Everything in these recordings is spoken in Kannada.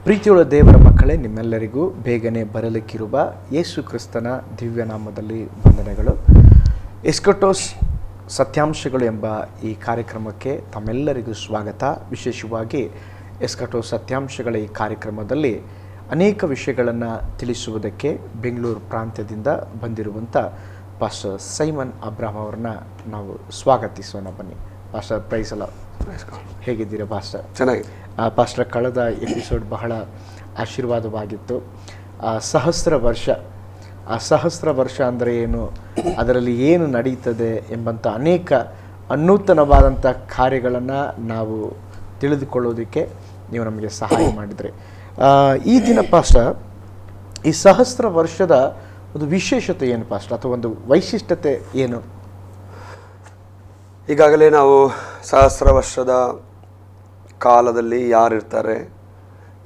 ಪ್ರೀತಿಯುಳ್ಳ ದೇವರ ಮಕ್ಕಳೇ, ನಿಮ್ಮೆಲ್ಲರಿಗೂ ಬೇಗನೆ ಬರಲಿಕ್ಕಿರುವ ಯೇಸು ಕ್ರಿಸ್ತನ ದಿವ್ಯನಾಮದಲ್ಲಿ ವಂದನೆಗಳು. ಎಸ್ಕಟೋಸ್ ಸತ್ಯಾಂಶಗಳು ಎಂಬ ಈ ಕಾರ್ಯಕ್ರಮಕ್ಕೆ ತಮ್ಮೆಲ್ಲರಿಗೂ ಸ್ವಾಗತ. ವಿಶೇಷವಾಗಿ ಎಸ್ಕಟೋಸ್ ಸತ್ಯಾಂಶಗಳ ಈ ಕಾರ್ಯಕ್ರಮದಲ್ಲಿ ಅನೇಕ ವಿಷಯಗಳನ್ನು ತಿಳಿಸುವುದಕ್ಕೆ ಬೆಂಗಳೂರು ಪ್ರಾಂತ್ಯದಿಂದ ಬಂದಿರುವಂಥ ಪಾಸ್ಟರ್ ಸೈಮನ್ ಅಬ್ರಾಹಂ ಅವ್ರನ್ನ ನಾವು ಸ್ವಾಗತಿಸೋಣ. ಬನ್ನಿ ಪಾಸ್ಟರ್. ಪ್ರೈಸ್ ಅಲ್ಲ, ಹೇಗಿದ್ದೀರಾ ಪಾಸ್ಟರ್? ಚೆನ್ನಾಗಿದೆ ಪಾಸ್ಟರ್. ಕಳೆದ ಎಪಿಸೋಡ್ ಬಹಳ ಆಶೀರ್ವಾದವಾಗಿತ್ತು. ಸಹಸ್ರ ವರ್ಷ ಅಂದರೆ ಏನು, ಅದರಲ್ಲಿ ಏನು ನಡೀತದೆ ಎಂಬಂಥ ಅನೇಕ ಅನೂತನವಾದಂಥ ಕಾರ್ಯಗಳನ್ನು ನಾವು ತಿಳಿದುಕೊಳ್ಳೋದಕ್ಕೆ ನೀವು ನಮಗೆ ಸಹಾಯ ಮಾಡಿದ್ರಿ. ಈ ದಿನ ಪಾಸ್ಟರ್, ಈ ಸಹಸ್ರ ವರ್ಷದ ಒಂದು ವಿಶೇಷತೆ ಏನು ಪಾಸ್ಟರ್, ಅಥವಾ ಒಂದು ವೈಶಿಷ್ಟ್ಯತೆ ಏನು? ಈಗಾಗಲೇ ನಾವು ಸಹಸ್ರ ವರ್ಷದ ಕಾಲದಲ್ಲಿ ಯಾರಿರ್ತಾರೆ,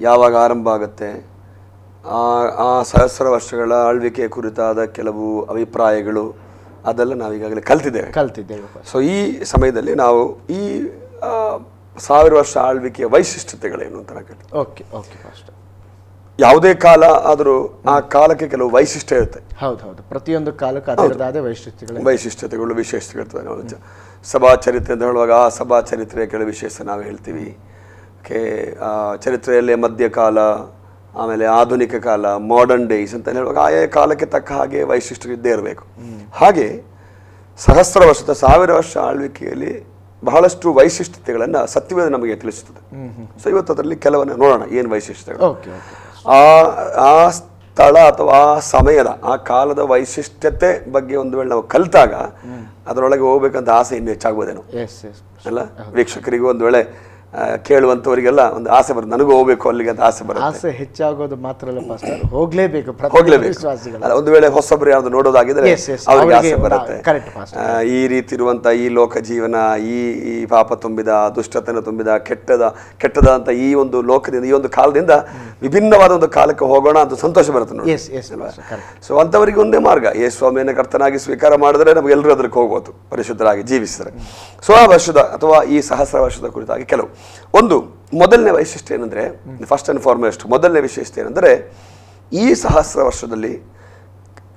ಯಾವಾಗ ಆರಂಭ ಆಗುತ್ತೆ, ಆ ಸಹಸ್ರ ವರ್ಷಗಳ ಆಳ್ವಿಕೆ ಕುರಿತಾದ ಕೆಲವು ಅಭಿಪ್ರಾಯಗಳು ಅದೆಲ್ಲ ನಾವು ಈಗಾಗಲೇ ಕಲ್ತಿದ್ದೇವೆ. ಸೊ ಈ ಸಮಯದಲ್ಲಿ ನಾವು ಈ 1000 ವರ್ಷ ಆಳ್ವಿಕೆಯ ವೈಶಿಷ್ಟ್ಯತೆಗಳೇನು ಅಂತ ಕೇಳಿ. Okay pastor. ಯಾವುದೇ ಕಾಲ ಆದರೂ ಆ ಕಾಲಕ್ಕೆ ಕೆಲವು ವೈಶಿಷ್ಟ್ಯ ಇರುತ್ತೆ. ಹೌದು, ಪ್ರತಿಯೊಂದು ಕಾಲಕ್ಕೆ ಅದರದಾದ ವೈಶಿಷ್ಟ್ಯತೆಗಳು ವಿಶೇಷತೆಗಳು. ಸಭಾ ಚರಿತ್ರೆ ಅಂತ ಹೇಳುವಾಗ ಆ ಸಭಾ ಚರಿತ್ರೆಯ ಕೆಲವು ವಿಶೇಷ ನಾವು ಹೇಳ್ತೀವಿ. ಚರಿತ್ರೆಯಲ್ಲಿ ಮಧ್ಯಕಾಲ, ಆಮೇಲೆ ಆಧುನಿಕ ಕಾಲ, ಮಾಡರ್ನ್ ಡೇಸ್ ಅಂತ ಹೇಳುವಾಗ ಆಯಾ ಕಾಲಕ್ಕೆ ತಕ್ಕ ಹಾಗೆ ವೈಶಿಷ್ಟ್ಯ ಇದ್ದೇ ಇರಬೇಕು. ಹಾಗೆ ಸಹಸ್ರ ವರ್ಷದ 1000 ವರ್ಷ ಆಳ್ವಿಕೆಯಲ್ಲಿ ಬಹಳಷ್ಟು ವೈಶಿಷ್ಟ್ಯತೆಗಳನ್ನು ಸತ್ಯವೇದ ನಮಗೆ ತಿಳಿಸುತ್ತದೆ. ಸೊ ಇವತ್ತು ಅದರಲ್ಲಿ ಕೆಲವನ್ನ ನೋಡೋಣ, ಏನು ವೈಶಿಷ್ಟ್ಯಗಳು. ಆ ಸ್ಥಳ ಅಥವಾ ಆ ಸಮಯದ ಆ ಕಾಲದ ವೈಶಿಷ್ಟ್ಯತೆ ಬಗ್ಗೆ ಒಂದು ವೇಳೆ ನಾವು ಕಲಿತಾಗ ಅದರೊಳಗೆ ಹೋಗ್ಬೇಕಂತ ಆಸೆ ಇನ್ನು ಹೆಚ್ಚಾಗ್ಬೋದೇನೋ ಅಲ್ಲ? ವೀಕ್ಷಕರಿಗೂ ಒಂದು ವೇಳೆ ಕೇಳುವಂಥವರಿಗೆಲ್ಲ ಒಂದು ಆಸೆ ಬರುತ್ತೆ, ನನಗೂ ಹೋಗ್ಬೇಕು ಅಲ್ಲಿಗೆ ಅಂತ ಆಸೆ ಬರುತ್ತೆ. ಆಸೆ ಹೆಚ್ಚಾಗೋದು ಮಾತ್ರ ಅಲ್ಲ ಪಾಸ್ಟರ್, ಹೋಗ್ಲೇಬೇಕು. ಒಂದು ವೇಳೆ ಹೊಸಬ್ರು ಯಾವ್ದು ನೋಡೋದಾಗಿದ್ರೆ ಅವ್ರಿಗೆ ಆಸೆ ಬರುತ್ತೆ. ಈ ರೀತಿ ಇರುವಂತ ಈ ಲೋಕ ಜೀವನ, ಈ ಪಾಪ ತುಂಬಿದ, ದುಷ್ಟತನ ತುಂಬಿದ, ಕೆಟ್ಟದ ಅಂತ ಈ ಒಂದು ಲೋಕದಿಂದ, ಈ ಒಂದು ಕಾಲದಿಂದ ವಿಭಿನ್ನವಾದ ಒಂದು ಕಾಲಕ್ಕೆ ಹೋಗೋಣ ಅಂತ ಸಂತೋಷ ಬರುತ್ತೆ ನೋಡಿ. ಸೊ ಅಂತವರಿಗೆ ಒಂದೇ ಮಾರ್ಗ, ಯೇಸು ಸ್ವಾಮಿಯನ್ನು ಕರ್ತನಾಗಿ ಸ್ವೀಕಾರ ಮಾಡಿದ್ರೆ ನಮ್ಗೆ ಎಲ್ಲರೂ ಅದಕ್ಕೆ ಹೋಗ್ಬೋದು, ಪರಿಶುದ್ಧರಾಗಿ ಜೀವಿಸಿದ್ರೆ. ಸೊ ಆ ವರ್ಷದ ಅಥವಾ ಈ ಸಹಸ್ರ ವರ್ಷದ ಕುರಿತಾಗಿ ಕೆಲವು ಒಂದು ಮೊದಲನೇ ವೈಶಿಷ್ಟ್ಯ ಏನಂದ್ರೆ, ಫಸ್ಟ್ ಅಂಡ್ ಫಾರ್ಮೋಸ್ಟ್ ಮೊದಲನೇ ವಿಶೇಷತೆ ಏನಂದ್ರೆ, ಈ ಸಹಸ್ರ ವರ್ಷದಲ್ಲಿ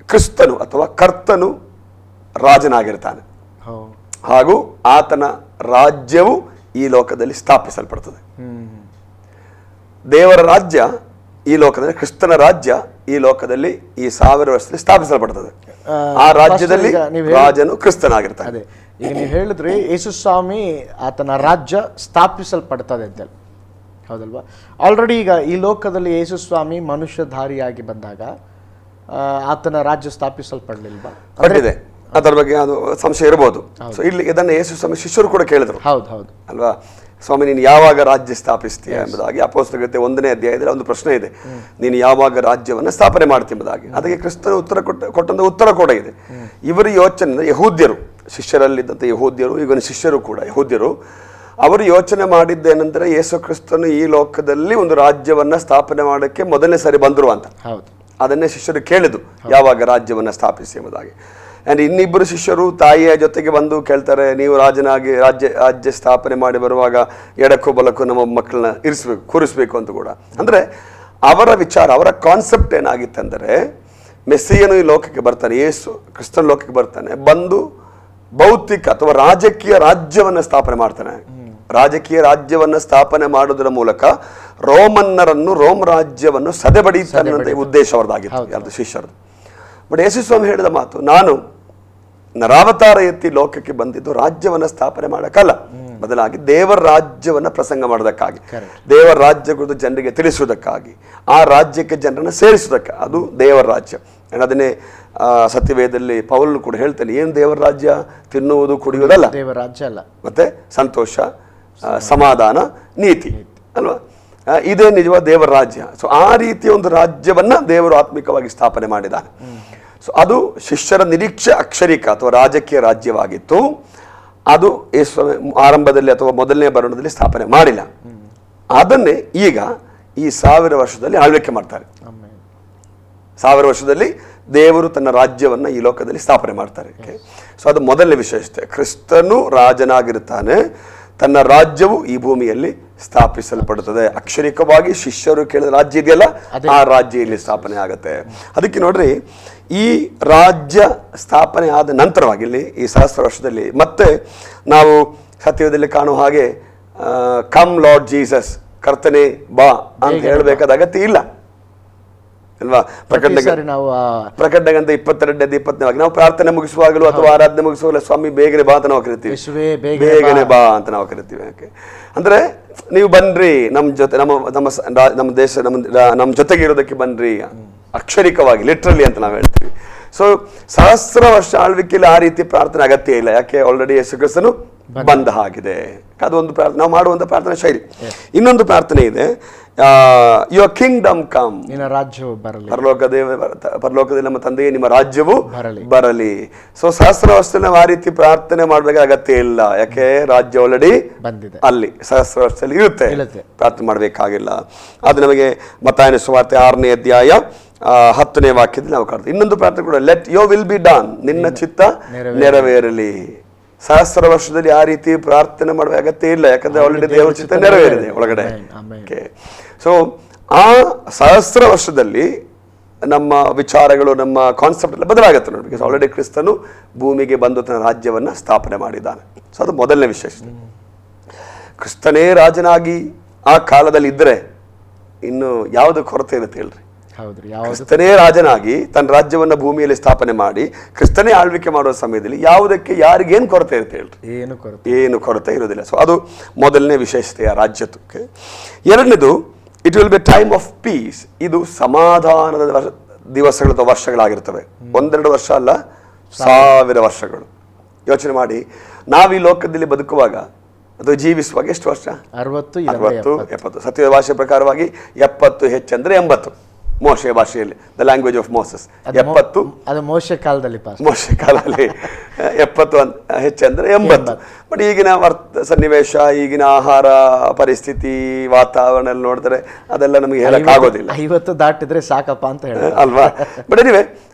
ಕ್ರಿಸ್ತನು ಅಥವಾ ಕರ್ತನು ರಾಜನಾಗಿರ್ತಾನೆ ಹಾಗೂ ಆತನ ರಾಜ್ಯವು ಈ ಲೋಕದಲ್ಲಿ ಸ್ಥಾಪಿಸಲ್ಪಡ್ತದೆ. ದೇವರ ರಾಜ್ಯ ಈ ಲೋಕದಲ್ಲಿ, ಕ್ರಿಸ್ತನ ರಾಜ್ಯ ಈ ಲೋಕದಲ್ಲಿ ಈ 1000 ವರ್ಷದಲ್ಲಿ ಸ್ಥಾಪಿಸಲ್ಪಡ್ತದೆ. ಆ ರಾಜ್ಯದಲ್ಲಿ ರಾಜನು ಕ್ರಿಸ್ತನಾಗಿರ್ತಾನೆ. ಈಗ ನೀವು ಹೇಳಿದ್ರಿ ಯೇಸು ಸ್ವಾಮಿ ಆತನ ರಾಜ್ಯ ಸ್ಥಾಪಿಸಲ್ಪಡ್ತದೆ ಅಂತೇಳಿ, ಹೌದಲ್ವಾ? ಆಲ್ರೆಡಿ ಈಗ ಈ ಲೋಕದಲ್ಲಿ ಯೇಸು ಸ್ವಾಮಿ ಮನುಷ್ಯಧಾರಿಯಾಗಿ ಬಂದಾಗ ಆತನ ರಾಜ್ಯ ಸ್ಥಾಪಿಸಲ್ಪಡಲಿಲ್ವಾ? ಪಟ್ಟಿದೆ, ಅದರ ಬಗ್ಗೆ ಅದು ಸಂಶಯ ಇರಬಹುದು. ಸೊ ಇಲ್ಲಿ ಇದನ್ನು ಯೇಸು ಸ್ವಾಮಿ ಶಿಷ್ಯರು ಕೂಡ ಕೇಳಿದ್ರು, ಹೌದು ಅಲ್ವಾ? ಸ್ವಾಮಿ, ನೀನು ಯಾವಾಗ ರಾಜ್ಯ ಸ್ಥಾಪಿಸ್ತೀಯ ಎಂಬುದಾಗಿ ಅಪೊಸ್ತಲಗೀತೆ 1ನೇ ಅಧ್ಯಾಯದಲ್ಲಿ ಒಂದು ಪ್ರಶ್ನೆ ಇದೆ, ನೀನು ಯಾವಾಗ ರಾಜ್ಯವನ್ನು ಸ್ಥಾಪನೆ ಮಾಡ್ತೀಯ ಎಂಬುದಾಗಿ. ಅದಕ್ಕೆ ಕ್ರಿಸ್ತನ ಕೊಟ್ಟಂತ ಉತ್ತರ ಕೂಡ ಇದೆ. ಇವರ ಯೋಚನೆ, ಯಹೂದ್ಯರು, ಶಿಷ್ಯರಲ್ಲಿದ್ದಂಥ ಯಹೂದ್ಯರು, ಇವನ ಶಿಷ್ಯರು ಕೂಡ ಯಹೂದ್ಯರು, ಅವರು ಯೋಚನೆ ಮಾಡಿದ್ದೇನೆಂದರೆ ಯೇಸು ಕ್ರಿಸ್ತನು ಈ ಲೋಕದಲ್ಲಿ ಒಂದು ರಾಜ್ಯವನ್ನ ಸ್ಥಾಪನೆ ಮಾಡೋಕ್ಕೆ ಮೊದಲನೇ ಸಾರಿ ಬಂದರು ಅಂತ. ಅದನ್ನೇ ಶಿಷ್ಯರು ಕೇಳಿದ್ರು, ಯಾವಾಗ ರಾಜ್ಯವನ್ನ ಸ್ಥಾಪಿಸಿ ಎಂಬುದಾಗಿ. ಆ್ಯಂಡ್ ಇನ್ನಿಬ್ಬರು ಶಿಷ್ಯರು ತಾಯಿಯ ಜೊತೆಗೆ ಬಂದು ಕೇಳ್ತಾರೆ, ನೀವು ರಾಜನಾಗಿ ರಾಜ್ಯ ಸ್ಥಾಪನೆ ಮಾಡಿ ಬರುವಾಗ ಎಡಕ್ಕೂ ಬಲಕ್ಕೂ ನಮ್ಮ ಮಕ್ಕಳನ್ನ ಕೂರಿಸ್ಬೇಕು ಅಂತ ಕೂಡ. ಅಂದರೆ ಅವರ ವಿಚಾರ, ಅವರ ಕಾನ್ಸೆಪ್ಟ್ ಏನಾಗಿತ್ತಂದರೆ, ಮೆಸ್ಸಿಯನು ಈ ಲೋಕಕ್ಕೆ ಬರ್ತಾನೆ, ಯೇಸು ಕ್ರಿಸ್ತನ ಲೋಕಕ್ಕೆ ಬರ್ತಾನೆ, ಬಂದು ಭೌತಿಕ ಅಥವಾ ರಾಜಕೀಯ ರಾಜ್ಯವನ್ನು ಸ್ಥಾಪನೆ ಮಾಡ್ತಾನೆ. ರಾಜಕೀಯ ರಾಜ್ಯವನ್ನು ಸ್ಥಾಪನೆ ಮಾಡೋದರ ಮೂಲಕ ರೋಮ್ ರಾಜ್ಯವನ್ನು ಸದೆಬಡಿತಾನೆ ಅಂತ ಉದ್ದೇಶ ಅವರದಾಗಿತ್ತು, ಯಾರ್ದು ಶಿಷ್ಯರದು. ಬಟ್ ಯೇಸು ಸ್ವಾಮಿ ಹೇಳಿದ ಮಾತು, ನಾನು ನರಾವತಾರ ಎತ್ತಿ ಲೋಕಕ್ಕೆ ಬಂದಿದ್ದು ರಾಜ್ಯವನ್ನು ಸ್ಥಾಪನೆ ಮಾಡೋಕ್ಕಲ್ಲ, ಬದಲಾಗಿ ದೇವರ ರಾಜ್ಯವನ್ನು ಪ್ರಸಂಗ ಮಾಡೋದಕ್ಕಾಗಿ, ದೇವರ ರಾಜ್ಯ ಕುರಿತು ಜನರಿಗೆ ತಿಳಿಸುವುದಕ್ಕಾಗಿ, ಆ ರಾಜ್ಯಕ್ಕೆ ಜನರನ್ನು ಸೇರಿಸುವುದಕ್ಕೆ. ಅದು ದೇವರ ರಾಜ್ಯ. ಅದನ್ನೇ ಸತ್ಯವೇದದಲ್ಲಿ ಪೌಲನು ಕೂಡ ಹೇಳ್ತಾನೆ, ಏನು ದೇವರ ರಾಜ್ಯ? ತಿನ್ನುವುದು ಕುಡಿಯುವುದಲ್ಲ, ದೇವರ ರಾಜ್ಯ ಅಲ್ಲ, ಮತ್ತೆ ಸಂತೋಷ, ಸಮಾಧಾನ, ನೀತಿ ಅಲ್ವಾ? ಇದೇ ನಿಜವಾದ ದೇವರ ರಾಜ್ಯ. ಸೊ ಆ ರೀತಿಯ ಒಂದು ರಾಜ್ಯವನ್ನ ದೇವರು ಆತ್ಮಿಕವಾಗಿ ಸ್ಥಾಪನೆ ಮಾಡಿದ್ದಾನೆ. ಸೊ ಅದು ಶಿಷ್ಯರ ನಿರೀಕ್ಷೆ ಅಕ್ಷರಿಕ ಅಥವಾ ರಾಜಕೀಯ ರಾಜ್ಯವಾಗಿತ್ತು. ಅದು ಆರಂಭದಲ್ಲಿ ಅಥವಾ ಮೊದಲನೇ ಬರಣದಲ್ಲಿ ಸ್ಥಾಪನೆ ಮಾಡಿಲ್ಲ. ಅದನ್ನೇ ಈಗ ಈ 1000 ವರ್ಷದಲ್ಲಿ ಆಳ್ವಿಕೆ ಮಾಡ್ತಾರೆ. 1000 ವರ್ಷದಲ್ಲಿ ದೇವರು ತನ್ನ ರಾಜ್ಯವನ್ನ ಈ ಲೋಕದಲ್ಲಿ ಸ್ಥಾಪನೆ ಮಾಡ್ತಾರೆ. ಸೊ ಅದು ಮೊದಲನೇ ವಿಶೇಷತೆ. ಕ್ರಿಸ್ತನು ರಾಜನಾಗಿರ್ತಾನೆ, ತನ್ನ ರಾಜ್ಯವು ಈ ಭೂಮಿಯಲ್ಲಿ ಸ್ಥಾಪಿಸಲ್ಪಡುತ್ತದೆ. ಅಕ್ಷರಿಕವಾಗಿ ಶಿಷ್ಯರು ಕೇಳಿದ ರಾಜ್ಯ ಇದೆಯಲ್ಲ, ಆ ರಾಜ್ಯ ಇಲ್ಲಿ ಸ್ಥಾಪನೆ ಆಗುತ್ತೆ. ಅದಕ್ಕೆ ನೋಡ್ರಿ, ಈ ರಾಜ್ಯ ಸ್ಥಾಪನೆ ಆದ ನಂತರವಾಗಿ ಇಲ್ಲಿ ಈ ಸಹಸ್ರ ವರ್ಷದಲ್ಲಿ ಮತ್ತೆ ನಾವು ಸತ್ಯದಲ್ಲಿ ಕಾಣುವ ಹಾಗೆ ಕಮ್ ಲಾರ್ಡ್ ಜೀಸಸ್, ಕರ್ತನೆ ಬಾ ಅಂತ ಹೇಳಬೇಕಾದ ಅಗತ್ಯ ಇಲ್ಲ ಅಲ್ವಾ? ಪ್ರಕಟಣೆಗಂತ 22 20 ನಾವು ಪ್ರಾರ್ಥನೆ ಮುಗಿಸುವಾಗಲೂ ಅಥವಾ ಆರಾಧನೆ ಮುಗಿಸುವಾಗಲೂ ಸ್ವಾಮಿ ಬೇಗನೆ ಬಾ ಅಂತ ನಾವು ಕರಿತೀವಿ, ಬೇಗನೆ ಬಾ ಅಂತ ನಾವು ಕರಿತೀವಿ. ಯಾಕೆ ಅಂದ್ರೆ ನೀವು ಬನ್ರಿ ನಮ್ಮ ಜೊತೆ, ನಮ್ಮ ದೇಶ ನಮ್ಮ ಜೊತೆಗೆ ಇರೋದಕ್ಕೆ ಬನ್ರಿ, ಅಕ್ಷರಿಕವಾಗಿ ಲಿಟ್ರಲಿ ಅಂತ ನಾವು ಹೇಳ್ತೀವಿ. ಸೊ ಸಹಸ್ರ ವರ್ಷ ಆಳ್ವಿಕೆಯಲ್ಲಿ ಆ ರೀತಿ ಪ್ರಾರ್ಥನೆ ಅಗತ್ಯ ಇಲ್ಲ. ಯಾಕೆ? ಆಲ್ರೆಡಿ ಯೇಸು ಕ್ರಿಸ್ತನು ಬಂದ ಹಾಗಿದೆ. ಅದೊಂದು ಪ್ರಾರ್ಥನೆ, ನಾವು ಮಾಡುವಂತ ಪ್ರಾರ್ಥನಾ ಶೈಲಿ. ಇನ್ನೊಂದು ಪ್ರಾರ್ಥನೆ ಇದೆ, ಯುವರ್ ಕಿಂಗ್ಡಮ್ ಕಮ್, ನಿನ್ನ ರಾಜ್ಯವು ಬರಲಿ, ಪರಲೋಕದಲ್ಲಿ ನಮ್ಮ ತಂದೆಯೇ ನಿಮ್ಮ ರಾಜ್ಯವು ಬರಲಿ. ಸೊ ಸಹಸ್ರ ವರ್ಷದಲ್ಲಿ ನಾವು ಆ ರೀತಿ ಪ್ರಾರ್ಥನೆ ಮಾಡ್ಬೇಕಾದ ಅಗತ್ಯ ಇಲ್ಲ. ಯಾಕೆ? ರಾಜ್ಯ ಆಲ್ರೆಡಿ ಬಂದಿದೆ, ಅಲ್ಲಿ ಸಹಸ್ರ ವರ್ಷದಲ್ಲಿ ಇರುತ್ತೆ, ಪ್ರಾರ್ಥನೆ ಮಾಡ್ಬೇಕಾಗಿಲ್ಲ. ಅದು ನಮಗೆ ಮತ್ತಾಯನ ಸುವಾರ್ತೆ 6ನೇ ಅಧ್ಯಾಯ 10ನೇ ವಾಕ್ಯದಲ್ಲಿ ನಾವು ಕಾಣ್ತೀವಿ. ಇನ್ನೊಂದು ಪ್ರಾರ್ಥನೆ ಕೂಡ, let your will be done, ನಿನ್ನ ಚಿತ್ತ ನೆರವೇರಲಿ. ಸಹಸ್ರ ವರ್ಷದಲ್ಲಿ ಆ ರೀತಿ ಪ್ರಾರ್ಥನೆ ಮಾಡುವ ಅಗತ್ಯ ಇಲ್ಲ. ಯಾಕಂದ್ರೆ ಆಲ್ರೆಡಿ ದೇವರ ಚಿತ್ತ ನೆರವೇರಿದೆ ಒಳಗಡೆ. ಸೊ ಆ ಸಹಸ್ರ ವರ್ಷದಲ್ಲಿ ನಮ್ಮ ವಿಚಾರಗಳು, ನಮ್ಮ ಕಾನ್ಸೆಪ್ಟ್ ಎಲ್ಲ ಬದಲಾಗುತ್ತೆ ನೋಡಿ. ಬಿಕಾಸ್ ಆಲ್ರೆಡಿ ಕ್ರಿಸ್ತನು ಭೂಮಿಗೆ ಬಂದು ತನ್ನ ರಾಜ್ಯವನ್ನ ಸ್ಥಾಪನೆ ಮಾಡಿದ್ದಾನೆ. ಸೊ ಅದು ಮೊದಲನೇ ವಿಶೇಷತೆ. ಕ್ರಿಸ್ತನೇ ರಾಜನಾಗಿ ಆ ಕಾಲದಲ್ಲಿ ಇದ್ರೆ ಇನ್ನು ಯಾವುದು ಕೊರತೆ ಇರುತ್ತೆ ಹೇಳ್ರಿ? ಕ್ರಿಸ್ತನೇ ರಾಜನಾಗಿ ತನ್ನ ರಾಜ್ಯವನ್ನ ಭೂಮಿಯಲ್ಲಿ ಸ್ಥಾಪನೆ ಮಾಡಿ ಕ್ರಿಸ್ತನೇ ಆಳ್ವಿಕೆ ಮಾಡುವ ಸಮಯದಲ್ಲಿ ಯಾವುದಕ್ಕೆ ಯಾರಿಗೇನು ಕೊರತೆ ಇರುತ್ತೆ ಹೇಳ್ರಿ? ಏನು ಕೊರತೆ ಇರೋದಿಲ್ಲ. ಸೊ ಅದು ಮೊದಲನೇ ವಿಶೇಷತೆಯ ರಾಜ್ಯತ್ವಕ್ಕೆ. ಎರಡನೇದು, it will be time of piece. ಇದು ಸಮಾಧಾನದ ದಿವಸಗಳು ಅಥವಾ ವರ್ಷಗಳಾಗಿರ್ತವೆ. 1-2 ವರ್ಷ ಅಲ್ಲ, 1000 ವರ್ಷಗಳು. ಯೋಚನೆ ಮಾಡಿ, ನಾವು ಈ ಲೋಕದಲ್ಲಿ ಬದುಕುವಾಗ ಅಥವಾ ಜೀವಿಸುವಾಗ ಎಷ್ಟು ವರ್ಷ? 60, 70. ಸತ್ಯದ ಭಾಷೆ ಪ್ರಕಾರವಾಗಿ 70 ಹೆಚ್ಚಂದ್ರೆ 80. ಮೋಶೆ ಭಾಷೆಯಲ್ಲಿ, ದ ಲ್ಯಾಂಗ್ವೇಜ್ ಆಫ್ ಮೋಸಸ್ 70. ಅದು ಮೋಶೆ ಕಾಲದಲ್ಲಿ 70 ಹೆಚ್ಚಂದ್ರೆ 80. ಬಟ್ ಈಗಿನ ಸನ್ನಿವೇಶ, ಈಗಿನ ಆಹಾರ ಪರಿಸ್ಥಿತಿ, ವಾತಾವರಣ ಎಲ್ಲ ನೋಡಿದ್ರೆ ಅದೆಲ್ಲ ನಮಗೆ ಹೇಳಕ್ ಆಗೋದಿಲ್ಲ. 50 ದಾಟಿದ್ರೆ ಸಾಕಪ್ಪ ಅಂತ ಹೇಳಿ ಅಲ್ವಾ? ಬಟ್ ಎನಿವೆ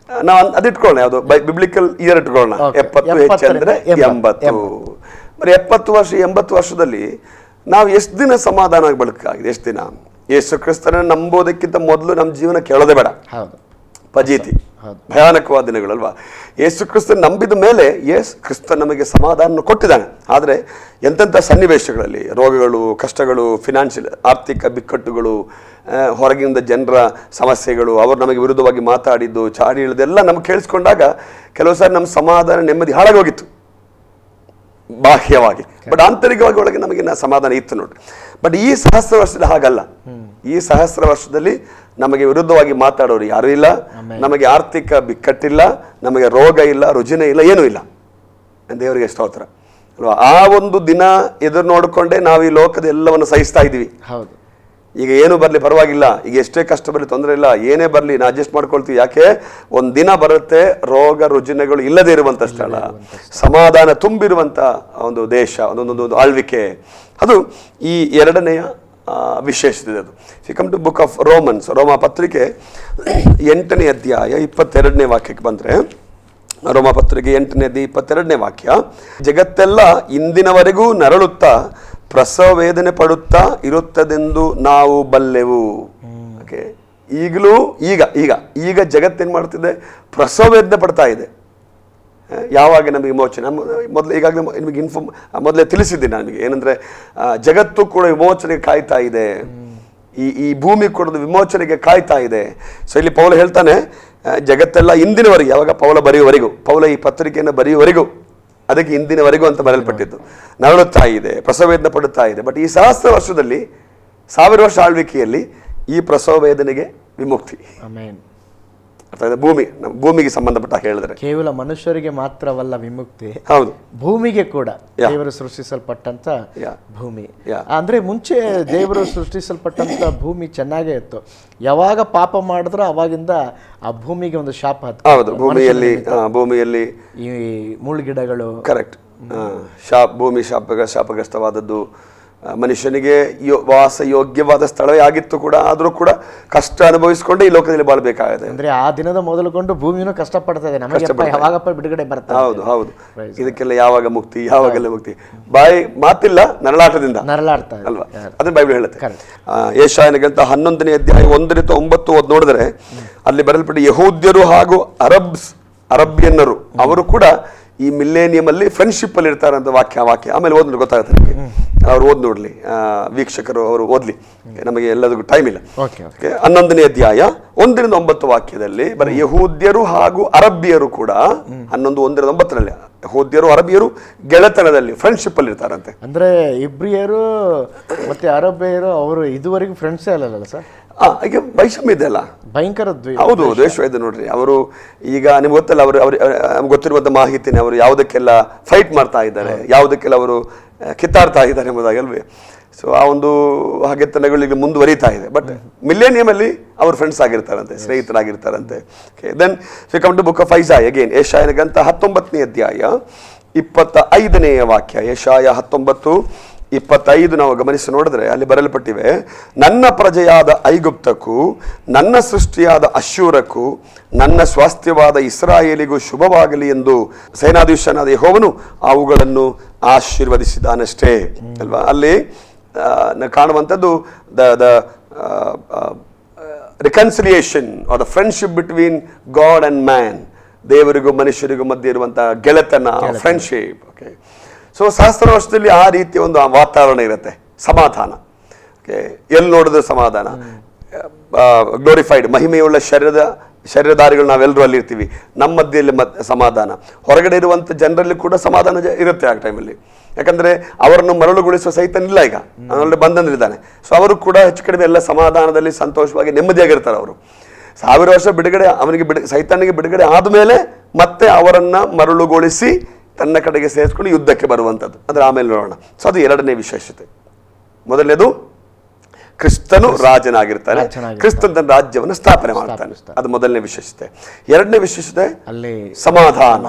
ನಾವು ಅದಿಟ್ಕೊಳ್ಳೋಣ, ಯಾವುದು ಬಿಬ್ಲಿಕಲ್ ಇಯರ್ ಇಟ್ಕೊಳ್ಳೋಣ. 70 ಹೆಚ್ಚಂದ್ರೆ 80. ಬರೀ 70 ವರ್ಷ 80 ವರ್ಷದಲ್ಲಿ ನಾವು ಎಷ್ಟು ದಿನ ಸಮಾಧಾನ ಬದುಕಾಗಿದೆ? ಎಷ್ಟು ದಿನ? ಯೇಸು ಕ್ರಿಸ್ತನ ನಂಬೋದಕ್ಕಿಂತ ಮೊದಲು ನಮ್ಮ ಜೀವನ ಕೇಳೋದೇ ಬೇಡ. ಫಜೀತಿ, ಭಯಾನಕವಾದ ದಿನಗಳಲ್ವಾ? ಯೇಸು ಕ್ರಿಸ್ತನ ನಂಬಿದ ಮೇಲೆ ಕ್ರಿಸ್ತ ನಮಗೆ ಸಮಾಧಾನ ಕೊಟ್ಟಿದ್ದಾನೆ. ಆದರೆ ಎಂತೆಂಥ ಸನ್ನಿವೇಶಗಳಲ್ಲಿ ರೋಗಗಳು, ಕಷ್ಟಗಳು, ಫಿನಾನ್ಷಿಯಲ್ ಆರ್ಥಿಕ ಬಿಕ್ಕಟ್ಟುಗಳು, ಹೊರಗಿನಿಂದ ಜನರ ಸಮಸ್ಯೆಗಳು, ಅವರು ನಮಗೆ ವಿರುದ್ಧವಾಗಿ ಮಾತಾಡಿದ್ದು, ಚಾಡಿ ಇಳಿದೆಲ್ಲ ನಮ್ಗೆ ಕೇಳಿಸ್ಕೊಂಡಾಗ ಕೆಲವು ಸಾರಿ ನಮ್ಮ ಸಮಾಧಾನ, ನೆಮ್ಮದಿ ಹಾಳಾಗೋಗಿತ್ತು ಬಾಹ್ಯವಾಗಿ. ಬಟ್ ಆಂತರಿಕವಾಗಿ ಒಳಗೆ ನಮಗೆ ಸಮಾಧಾನ ಇತ್ತು ನೋಡ್ರಿ. ಬಟ್ ಈ ಸಹಸ್ರ ವರ್ಷದಲ್ಲಿ ಹಾಗಲ್ಲ. ಈ ಸಹಸ್ರ ವರ್ಷದಲ್ಲಿ ನಮಗೆ ವಿರುದ್ಧವಾಗಿ ಮಾತಾಡೋರು ಯಾರು ಇಲ್ಲ, ನಮಗೆ ಆರ್ಥಿಕ ಬಿಕ್ಕಟ್ಟಿಲ್ಲ, ನಮಗೆ ರೋಗ ಇಲ್ಲ, ರುಜಿನ ಇಲ್ಲ, ಏನೂ ಇಲ್ಲ. ದೇವರಿಗೆ ಸ್ತೋತ್ರ ಅಲ್ವಾ? ಆ ಒಂದು ದಿನ ಎದುರು ನೋಡಿಕೊಂಡೇ ನಾವು ಈ ಲೋಕದ ಎಲ್ಲವನ್ನು ಸಹಿಸ್ತಾ ಇದ್ದೀವಿ. ಈಗ ಏನು ಬರಲಿ ಪರವಾಗಿಲ್ಲ, ಈಗ ಎಷ್ಟೇ ಕಷ್ಟ ಬರಲಿ ತೊಂದರೆ ಇಲ್ಲ, ಏನೇ ಬರಲಿ ನಾ ಅಡ್ಜಸ್ಟ್ ಮಾಡ್ಕೊಳ್ತೀವಿ. ಯಾಕೆ? ಒಂದು ದಿನ ಬರುತ್ತೆ ರೋಗ ರುಜಿನಗಳು ಇಲ್ಲದೆ ಇರುವಂಥ ಸ್ಥಳ, ಸಮಾಧಾನ ತುಂಬಿರುವಂಥ ಒಂದು ದೇಶ, ಒಂದೊಂದು ಆಳ್ವಿಕೆ. ಅದು ಈ ಎರಡನೆಯ ವಿಶೇಷತೆ. ಅದು come to book of Romans, ರೋಮ ಪತ್ರಿಕೆ 8ನೇ ಅಧ್ಯಾಯ 22ನೇ ವಾಕ್ಯಕ್ಕೆ ಬಂದರೆ, ರೋಮ ಪತ್ರಿಕೆ 8ನೇ ಅಧ್ಯಾಯ 22ನೇ ವಾಕ್ಯ, ಜಗತ್ತೆಲ್ಲ ಇಂದಿನವರೆಗೂ ನರಳುತ್ತಾ ಪ್ರಸವ ವೇದನೆ ಪಡುತ್ತಾ ಇರುತ್ತದೆಂದು ನಾವು ಬಲ್ಲೆವು. ಓಕೆ, ಈಗಲೂ ಈಗ ಜಗತ್ತೇನು ಮಾಡ್ತಿದೆ? ಪ್ರಸವ ವೇದನೆ ಪಡ್ತಾ ಇದೆ. ಯಾವಾಗ ನಮಗೆ ವಿಮೋಚನೆ? ಮೊದಲು ಈಗಾಗಲೇ ನಿಮಗೆ ಮೊದಲೇ ತಿಳಿಸಿದ್ದೀನಿ ನಿಮಗೆ, ಏನಂದ್ರೆ ಜಗತ್ತು ಕೂಡ ವಿಮೋಚನೆಗೆ ಕಾಯ್ತಾ ಇದೆ. ಈ ಭೂಮಿ ಕೂಡ ವಿಮೋಚನೆಗೆ ಕಾಯ್ತಾ ಇದೆ. ಸೊ ಇಲ್ಲಿ ಪೌಲ ಹೇಳ್ತಾನೆ, ಜಗತ್ತೆಲ್ಲ ಇಂದಿನವರೆಗೆ, ಯಾವಾಗ ಪೌಲ ಬರೆಯುವವರೆಗೂ, ಪೌಲ ಈ ಪತ್ರಿಕೆಯನ್ನು ಬರೆಯುವವರೆಗೂ, ಅದಕ್ಕೆ ಇಂದಿನವರೆಗೂ ಅಂತ ಬರೆಯಲ್ಪಟ್ಟಿದ್ದು, ನರಳುತ್ತಾ ಇದೆ, ಪ್ರಸವ ವೇದನೆ ಪಡುತ್ತಾ ಇದೆ. ಬಟ್ ಈ ಸಹಸ್ರ ವರ್ಷದಲ್ಲಿ, 1000 ವರ್ಷ ಆಳ್ವಿಕೆಯಲ್ಲಿ ಈ ಪ್ರಸವ ವೇದನೆಗೆ ವಿಮುಕ್ತಿ. ಭೂಮಿಗೆ ಸಂಬಂಧಪಟ್ಟ ಹೇಳಿದ್ರೆ ಕೇವಲ ಮನುಷ್ಯರಿಗೆ ಮಾತ್ರವಲ್ಲ ವಿಮುಕ್ತಿ, ಹೌದು, ಭೂಮಿಗೆ ಕೂಡ. ದೇವರು ಸೃಷ್ಟಿಸಲ್ಪಟ್ಟಂತ ಭೂಮಿ ಅಂದ್ರೆ, ಮುಂಚೆ ದೇವರು ಸೃಷ್ಟಿಸಲ್ಪಟ್ಟಂತ ಭೂಮಿ ಚೆನ್ನಾಗೇ ಇತ್ತು. ಯಾವಾಗ ಪಾಪ ಮಾಡಿದ್ರು ಅವಾಗಿಂದ ಆ ಭೂಮಿಗೆ ಒಂದು ಶಾಪ ಹತ್ತು. ಹೌದು, ಭೂಮಿಯಲ್ಲಿ ಈ ಮುಳ್ಗಿಡಗಳು, ಕರೆಕ್ಟ್, ಭೂಮಿ ಶಾಪಗ್ರಸ್ತವಾದದ್ದು, ಮನುಷ್ಯನಿಗೆ ವಾಸ ಯೋಗ್ಯವಾದ ಸ್ಥಳವೇ ಆಗಿತ್ತು ಕೂಡ, ಆದರೂ ಕೂಡ ಕಷ್ಟ ಅನುಭವಿಸಿಕೊಂಡು ಈ ಲೋಕದಲ್ಲಿ ಬಾಳ್ಬೇಕಾಗಿದೆ. ಅಂದ್ರೆ ಆ ದಿನದ ಮೊದಲುಕೊಂಡು ಭೂಮಿನೂ ಕಷ್ಟಪಡ್ತದೆ, ನಮಗೆ ಯಾವಾಗಪ್ಪ ಬಿಡುಗಡೆ ಬರ್ತದೆ. ಹೌದು ಹೌದು, ಇದಕ್ಕೆಲ್ಲ ಯಾವಾಗ ಮುಕ್ತಿ, ಯಾವಾಗೆಲ್ಲ ಮುಕ್ತಿ, ಬಾಯಿ ಮಾತಿಲ್ಲ, ನರಳಾಟದಿಂದ ನರಳಾಡ್ತಾ ಅಲ್ವಾ, ಅದನ್ನ ಬೈಬಲ್ ಹೇಳುತ್ತೆ. ಯೆಶಾಯನ ಗ್ರಂಥ 11ನೇ ಅಧ್ಯಾಯ 1-9 ಓದಿ ನೋಡಿದ್ರೆ ಅಲ್ಲಿ ಬರೆಯಲ್ಪಟ್ಟ ಯಹೂದ್ಯರು ಹಾಗೂ ಅರಬ್ಯನ್ನರು ಅವರು ಕೂಡ ಈ ಮಿಲ್ಲೇನಿಯಂ ಅಲ್ಲಿ ಫ್ರೆಂಡ್ಶಿಪ್ ಅಲ್ಲಿ ಇರ್ತಾರೆ ಅಂತ ವಾಕ್ಯ ಆಮೇಲೆ ಓದ್ ಗೊತ್ತಾಗುತ್ತೆ ನಿಮಗೆ. ಅವ್ರು ಓದ್ ನೋಡ್ಲಿ, ವೀಕ್ಷಕರು ಅವರು ಓದ್ಲಿ, ನಮಗೆ ಎಲ್ಲದಕ್ಕೂ ಟೈಮ್ ಇಲ್ಲ. 11ನೇ ಅಧ್ಯಾಯ 1-9 ವಾಕ್ಯದಲ್ಲಿ ಬರೀ ಯಹೂದ್ಯರು ಹಾಗೂ ಅರಬ್ಯರು ಕೂಡ 11:1-9 ಯಹೂದ್ಯರು ಅರಬಿಯರು ಗೆಳೆತನದಲ್ಲಿ ಫ್ರೆಂಡ್ಶಿಪ್ ಅಲ್ಲಿ ಇರ್ತಾರಂತೆ. ಅಂದ್ರೆ ಇಬ್ರಿಯರು ಮತ್ತೆ ಅರಬಿಯರು ಅವರು ಇದುವರೆಗೂ ಫ್ರೆಂಡ್ಸೇ ಅಲ್ಲಲ್ಲ ಸರ್? ಈಗ ವೈಷಮ್ಯ ಇದೆ ಅಲ್ಲ, ಭಯಂಕರ ಹೌದು, ದ್ವೇಷ ಇದೆ ನೋಡ್ರಿ. ಅವರು ಈಗ ನಿಮ್ಗೆ ಗೊತ್ತಲ್ಲ, ನಮ್ಗೆ ಗೊತ್ತಿರುವಂತ ಮಾಹಿತಿನೇ, ಅವರು ಯಾವುದಕ್ಕೆಲ್ಲ ಫೈಟ್ ಮಾಡ್ತಾ ಇದ್ದಾರೆ, ಯಾವುದಕ್ಕೆಲ್ಲ ಅವರು ಕಿತ್ತಾಡ್ತಾ ಇದ್ದಾರೆ ಎಂಬುದಾಗಿ ಅಲ್ವೇ. ಸೊ ಆ ಒಂದು ಹಗೆತನಗಳು ಈಗ ಮುಂದುವರಿತಾ ಇದೆ. ಬಟ್ ಮಿಲ್ಲೇನಿಯಂ ಅಲ್ಲಿ ಅವರು ಫ್ರೆಂಡ್ಸ್ ಆಗಿರ್ತಾರಂತೆ, ಸ್ನೇಹಿತರಾಗಿರ್ತಾರಂತೆ. Then we come to book of Isaiah again. ಯೆಶಾಯನ ಗ್ರಂಥ 19ನೇ ಅಧ್ಯಾಯ 25ನೇ ವಾಕ್ಯ. ಯೆಶಾಯ 19:25 ನಾವು ಗಮನಿಸಿ ನೋಡಿದ್ರೆ ಅಲ್ಲಿ ಬರೆಯಲ್ಪಟ್ಟಿವೆ, ನನ್ನ ಪ್ರಜೆಯಾದ ಐಗುಪ್ತಕ್ಕೂ ನನ್ನ ಸೃಷ್ಟಿಯಾದ ಅಶ್ಶೂರಕ್ಕೂ ನನ್ನ ಸ್ವಾಸ್ಥ್ಯವಾದ ಇಸ್ರಾಯೇಲಿಗೂ ಶುಭವಾಗಲಿ ಎಂದು ಸೇನಾಧೀಶನಾದ ಯೆಹೋವನು ಅವುಗಳನ್ನು ಆಶೀರ್ವದಿಸಿದಾನಷ್ಟೇ ಅಲ್ವಾ. ಅಲ್ಲಿ ಕಾಣುವಂಥದ್ದು the reconciliation or the friendship between God and man, ದೇವರಿಗೂ ಮನುಷ್ಯರಿಗೂ ಮಧ್ಯೆ ಇರುವಂತಹ ಗೆಳೆತನ, ಫ್ರೆಂಡ್ಶಿಪ್. ಓಕೆ, ಸೊ ಸಹಸ್ರ ವರ್ಷದಲ್ಲಿ ಆ ರೀತಿಯ ಒಂದು ವಾತಾವರಣ ಇರುತ್ತೆ, ಸಮಾಧಾನ. ಓಕೆ, ಎಲ್ಲಿ ನೋಡಿದ್ರೆ ಸಮಾಧಾನ, ಗ್ಲೋರಿಫೈಡ್ ಮಹಿಮೆಯುಳ್ಳ ಶರೀರಧಾರಿಗಳು ನಾವೆಲ್ಲರೂ ಅಲ್ಲಿ ಇರ್ತೀವಿ, ನಮ್ಮ ಮಧ್ಯೆಯಲ್ಲಿ ಸಮಾಧಾನ. ಹೊರಗಡೆ ಇರುವಂಥ ಜನರಲ್ಲಿ ಕೂಡ ಸಮಾಧಾನ ಇರುತ್ತೆ ಆ ಟೈಮಲ್ಲಿ, ಯಾಕಂದ್ರೆ ಅವರನ್ನು ಮರಳುಗೊಳಿಸುವ ಸೈತಾನ ಇಲ್ಲ, ಈಗ ಅವನಲ್ಲಿ ಬಂಧನರಿದ್ದಾನೆ. ಸೊ ಅವರು ಕೂಡ ಹೆಚ್ಚು ಕಡಿಮೆ ಎಲ್ಲ ಸಮಾಧಾನದಲ್ಲಿ ಸಂತೋಷವಾಗಿ ನೆಮ್ಮದಿಯಾಗಿರ್ತಾರೆ. ಅವರು 1000 ವರ್ಷ ಬಿಡುಗಡೆ ಸೈತಾನಿಗೆ ಬಿಡುಗಡೆ ಆದಮೇಲೆ ಮತ್ತೆ ಅವರನ್ನ ಮರಳುಗೊಳಿಸಿ ತನ್ನ ಕಡೆಗೆ ಸೇರಿಸ್ಕೊಂಡು ಯುದ್ಧಕ್ಕೆ ಬರುವಂಥದ್ದು. ಅಂದ್ರೆ ಆಮೇಲೆ ನೋಡೋಣ. ಸೊ ಅದು ಎರಡನೇ ವಿಶೇಷತೆ. ಮೊದಲನೇದು ಕ್ರಿಸ್ತನು ರಾಜನಾಗಿರ್ತಾನೆ, ಕ್ರಿಸ್ತನ ತನ್ನ ರಾಜ್ಯವನ್ನು ಸ್ಥಾಪನೆ ಮಾಡ್ತಾನೆ, ಅದು ಮೊದಲನೇ ವಿಶೇಷತೆ. ಎರಡನೇ ವಿಶೇಷತೆ ಅಲ್ಲಿ ಸಮಾಧಾನ,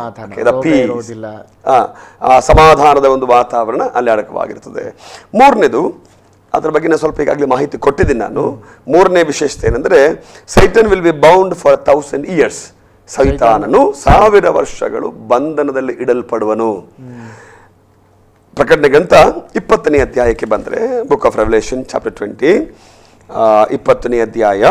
ಆ ಸಮಾಧಾನದ ಒಂದು ವಾತಾವರಣ ಅಲ್ಲಿ ಅಡಕವಾಗಿರ್ತದೆ. ಮೂರನೇದು, ಅದ್ರ ಬಗ್ಗೆ ನಾನು ಸ್ವಲ್ಪ ಈಗಾಗಲೇ ಮಾಹಿತಿ ಕೊಟ್ಟಿದ್ದೀನಿ ನಾನು. ಮೂರನೇ ವಿಶೇಷತೆ ಏನಂದ್ರೆ, Satan will be bound for 1000 years. ಸೈತಾನನು 1000 ವರ್ಷಗಳು ಬಂಧನದಲ್ಲಿ ಇಡಲ್ಪಡುವನು. ಪ್ರಕಟಣೆ ಗ್ರಂಥ 20ನೇ ಅಧ್ಯಾಯಕ್ಕೆ ಬಂದರೆ, ಬುಕ್ ಆಫ್ ರೆವಲೇಷನ್ ಚಾಪ್ಟರ್ 20 20ನೇ ಅಧ್ಯಾಯ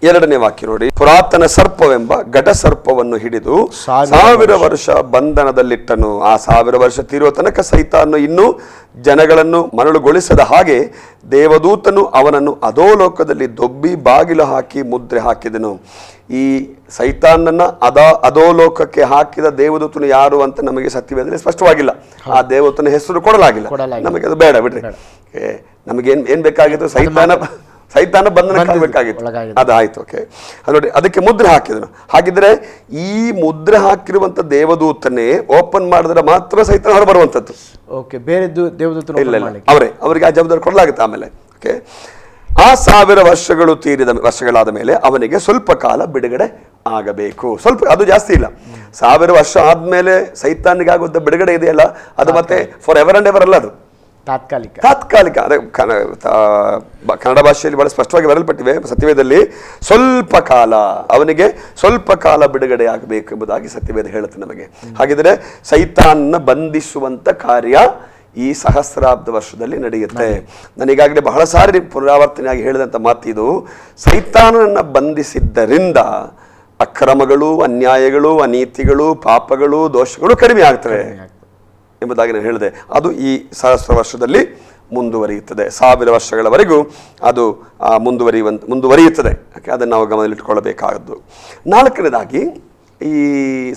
2ನೇ ವಾಕ್ಯ ನೋಡಿ. ಪುರಾತನ ಸರ್ಪವೆಂಬ ಘಟ ಸರ್ಪವನ್ನು ಹಿಡಿದು 1000 ವರ್ಷ ಬಂಧನದಲ್ಲಿಟ್ಟನು. ಆ 1000 ವರ್ಷ ತೀರುವ ತನಕ ಸೈತಾನು ಇನ್ನೂ ಜನಗಳನ್ನು ಮರಳುಗೊಳಿಸದ ಹಾಗೆ ದೇವದೂತನು ಅವನನ್ನು ಅಧೋಲೋಕದಲ್ಲಿ ದೊಬ್ಬಿ ಬಾಗಿಲು ಹಾಕಿ ಮುದ್ರೆ ಹಾಕಿದನು. ಈ ಸೈತಾನನ್ನ ಅಧೋಲೋಕಕ್ಕೆ ಹಾಕಿದ ದೇವದೂತನು ಯಾರು ಅಂತ ನಮಗೆ ಸತ್ಯವೇದನೆ ಸ್ಪಷ್ಟವಾಗಿಲ್ಲ. ಆ ದೇವದೂತನ ಹೆಸರು ಕೊಡಲಾಗಿಲ್ಲ, ನಮಗೆ ಅದು ಬೇಡ ಬಿಡ್ರಿ. ನಮಗೆ ಏನ್ ಬೇಕಾಗಿತ್ತು, ಸೈತಾನ ಬಂಧನಕ್ಕೆ ಬೇಕಾಗಿತ್ತು, ಅದಾಯ್ತು. ಓಕೆ, ನೋಡಿ, ಅದಕ್ಕೆ ಮುದ್ರೆ ಹಾಕಿದನು. ಹಾಗಿದ್ರೆ ಈ ಮುದ್ರೆ ಹಾಕಿರುವಂತ ದೇವದೂತನೇ ಓಪನ್ ಮಾಡಿದ್ರೆ ಮಾತ್ರ ಸೈತಾನ ಹೊರ ಬರುವಂತದ್ದು. ಓಕೆ, ಬೇರೆ ದೇವದೂತರು ಇಲ್ಲ, ಅವರಿಗೆ ಆ ಜವಾಬ್ದಾರಿ ಕೊಡಲಾಗುತ್ತೆ ಆಮೇಲೆ. ಓಕೆ, ಆ 1000 ವರ್ಷಗಳಾದ ಮೇಲೆ ಅವನಿಗೆ ಸ್ವಲ್ಪ ಕಾಲ ಬಿಡುಗಡೆ ಆಗಬೇಕು. ಸ್ವಲ್ಪ, ಅದು ಜಾಸ್ತಿ ಇಲ್ಲ. 1000 ವರ್ಷ ಆದ್ಮೇಲೆ ಸೈತಾನಿಗೆ ಆಗುವಂತ ಬಿಡುಗಡೆ ಇದೆಯಲ್ಲ, ಅದು ಮತ್ತೆ ಫಾರ್ ಎವರ್ ಅಂಡ್ ಎವರ್ ಅಲ್ಲ, ಅದು ತಾತ್ಕಾಲಿಕ. ಅದೇ ಕನ್ನಡ ಭಾಷೆಯಲ್ಲಿ ಬಹಳ ಸ್ಪಷ್ಟವಾಗಿ ಬರೆಯಲ್ಪಟ್ಟಿವೆ ಸತ್ಯವೇದದಲ್ಲಿ. ಅವನಿಗೆ ಸ್ವಲ್ಪ ಕಾಲ ಬಿಡುಗಡೆ ಆಗಬೇಕು ಎಂಬುದಾಗಿ ಸತ್ಯವೇದ ಹೇಳುತ್ತೆ ನಮಗೆ. ಹಾಗಿದ್ರೆ ಸೈತಾನ್ನ ಬಂಧಿಸುವಂತ ಕಾರ್ಯ ಈ ಸಹಸ್ರಾಬ್ದ ವರ್ಷದಲ್ಲಿ ನಡೆಯುತ್ತೆ. ನಾನೀಗಾಗಲೇ ಬಹಳ ಸಾರಿ ಪುನರಾವರ್ತನೆಯಾಗಿ ಹೇಳಿದಂತ ಮಾತಿದು. ಸೈತಾನನ್ನ ಬಂಧಿಸಿದ್ದರಿಂದ ಅಕ್ರಮಗಳು, ಅನ್ಯಾಯಗಳು, ಅನೀತಿಗಳು, ಪಾಪಗಳು, ದೋಷಗಳು ಕಡಿಮೆ ಆಗ್ತವೆ ಎಂಬುದಾಗಿ ನಾನು ಹೇಳಿದೆ. ಅದು ಈ ಸಹಸ್ರ ವರ್ಷದಲ್ಲಿ ಮುಂದುವರಿಯುತ್ತದೆ. 1000 ವರ್ಷಗಳವರೆಗೂ ಅದು ಮುಂದುವರಿಯುತ್ತದೆ. ಅದನ್ನು ನಾವು ಗಮನದಲ್ಲಿಟ್ಟುಕೊಳ್ಳಬೇಕಾಗದ್ದು. ನಾಲ್ಕನೇದಾಗಿ, ಈ